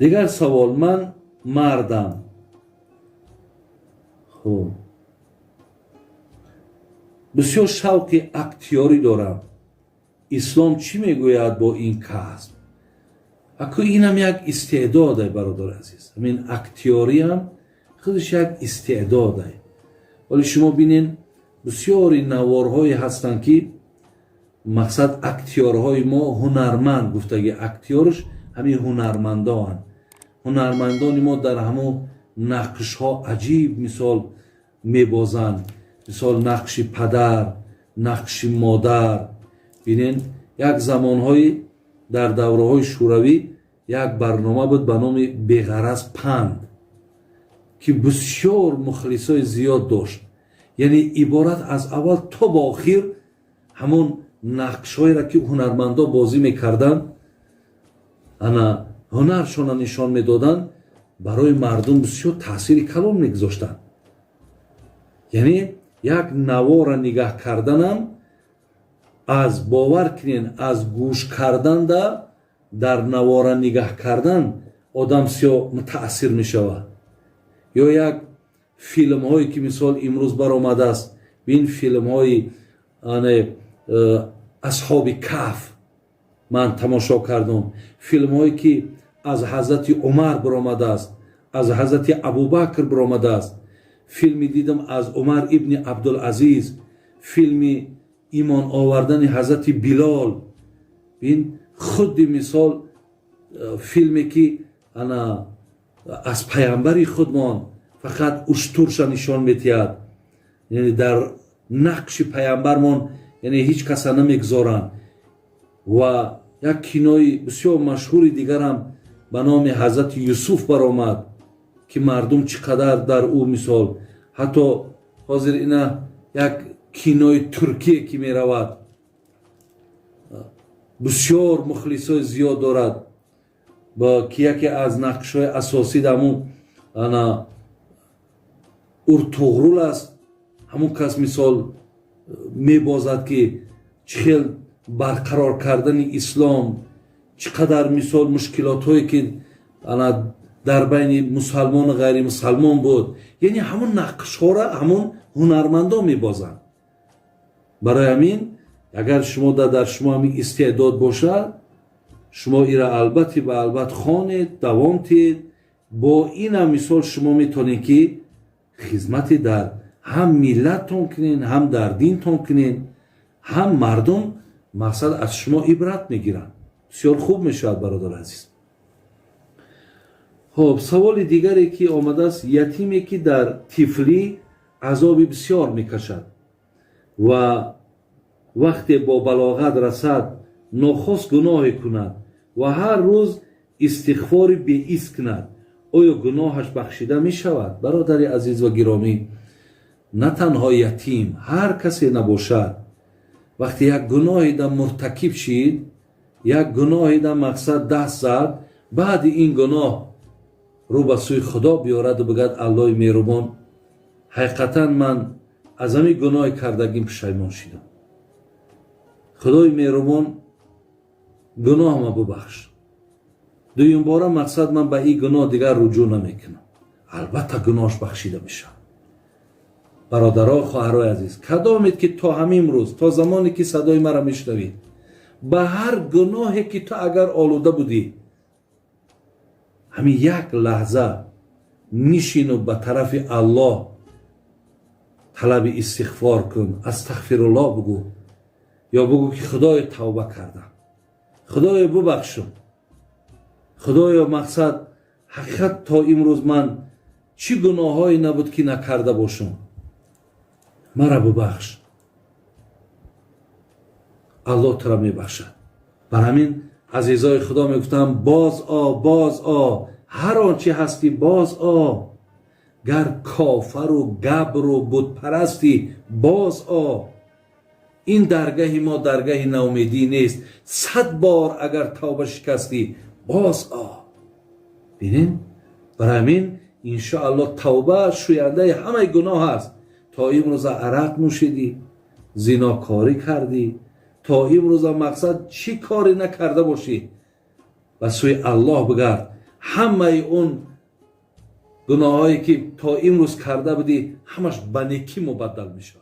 دیگر سوال، من مردم، خب بسیار شوق اکتیاری دارم. اسلام چی میگوید با این کسب؟ اکو اینم یک استعداده برادر عزیز. همین اکتیاری هم خودش یک استعداده. ولی شما بینین بسیاری نوارهایی هستند که مقصد اکتیارهای ما هنرمند گفتگی، اکتیارش همین هنرمندان. هنرمندان ما در همون نقش ها عجیب مثال میبازند. مثال نقش پدر، نقش مادر. بینین یک زمانهای در دوره های شوروی یک برنامه بود به نام بی‌غرض پند که بسیار مخلصای زیاد داشت. یعنی عبارت از اول تا با آخر همون نقش‌هایی را که هنرمندا بازی میکردن، انا هنرشون نشان میدادن، برای مردم بسیار تاثیر کلان میگذاشتن. یعنی یک نوار را نگاه کردنم از باور کنین از گوش کردن در نوار نگاه کردن آدم سیاه متاثر میشود. یا یک فیلم هایی که مثال امروز برآمده است، این فیلم های اصحاب کهف من تماشا کردم. فیلم هایی که از حضرت عمر برآمده است، از حضرت ابوبکر برآمده است. فیلمی دیدم از عمر ابن عبدالعزیز، فیلمی ایمان آوردن حضرت بلال. این خود مثال فیلمی که انا از پیامبری خودمان فقط اشترش نشان میتید، یعنی در نقش پیامبرمان یعنی هیچ کس نمیگذارن. و یک کینوی بسیار مشهوری دیگر هم به نام حضرت یوسف برآمد که مردم چقدر در او مثال حتی حاضر اینا یک کینوی ترکیه که می رود بسیار مخلصای زیاد دارد با که یکی از نقش‌های اساسی دمون انا ارطغرل است. همون کس مثال می بازد که چخیل برقرار کردن اسلام چقدر مثال مشکلات هایی که انا در بین مسلمان و غیر مسلمان بود. یعنی همون نقش ها را همون هنرمندا می بازند. برای همین اگر شما در شما همین استعداد باشد، شما ایرا البته به البته خوانید، دوام تید. با این هم مثال شما میتونید که خدمت در هم ملتتون کنین، هم در دینتون کنین، هم مردم مقصد از شما عبرت میگیرن. بسیار خوب میشود برادر عزیز. خب سوال دیگری که آمده است، یتیمی که در طفلی عذاب بسیار میکشد و وقتی با بلاغت رسد ناخواست گناه کند و هر روز استغفار بی‌اس کند، آیا گناهش بخشیده می شود؟ برادر عزیز و گرامی، نه تنها یتیم، هر کسی نباشد وقتی یک گناهی در مرتکب شید، یک گناهی در مقصد دست زد، بعد این گناه رو به سوی خدا بیارد و بگد الله مهربان حقیقتا من از همین گناه کردگیم پشیمان شدم، خدای مهربان گناه ما ببخش. دویم باره مقصد من به این گناه دیگر رجوع نمیکنم، البته گناهش بخشیده میشه. برادرها خواهرای عزیز، کدامید که تا همین روز، تا زمانی که صدای مرا میشنوید، به هر گناهی که تو اگر آلوده بودی همین یک لحظه نشین و به طرف الله طلب استغفار کن، استغفرالله بگو، یا بگو که خدای توبه کردم، خدای ببخشم، خدایا مقصد حقیقت تا امروز من چی گناهایی نبود که نکرده باشم، مرا ببخش. الله تو را میبخشد. بر همین عزیزای خدا میگفتم باز آ، باز آ، هر آنچه هستی باز آ، گر کافر و گبر و بت پرستی باز آ. این درگاه ما درگاه ناامیدی نیست. 100 بار اگر توبه شکستی باز آ. ببینین، برای همین انشاءالله توبه شوینده همه گناه است. تا امروز عرق نوشیدی، زناکاری کردی، تا امروز مقصد چی کاری نکرده باشی، و سوی الله بگرد. همه اون گناهایی که تا امروز کرده بودی همش به نیکی مبدل میشه.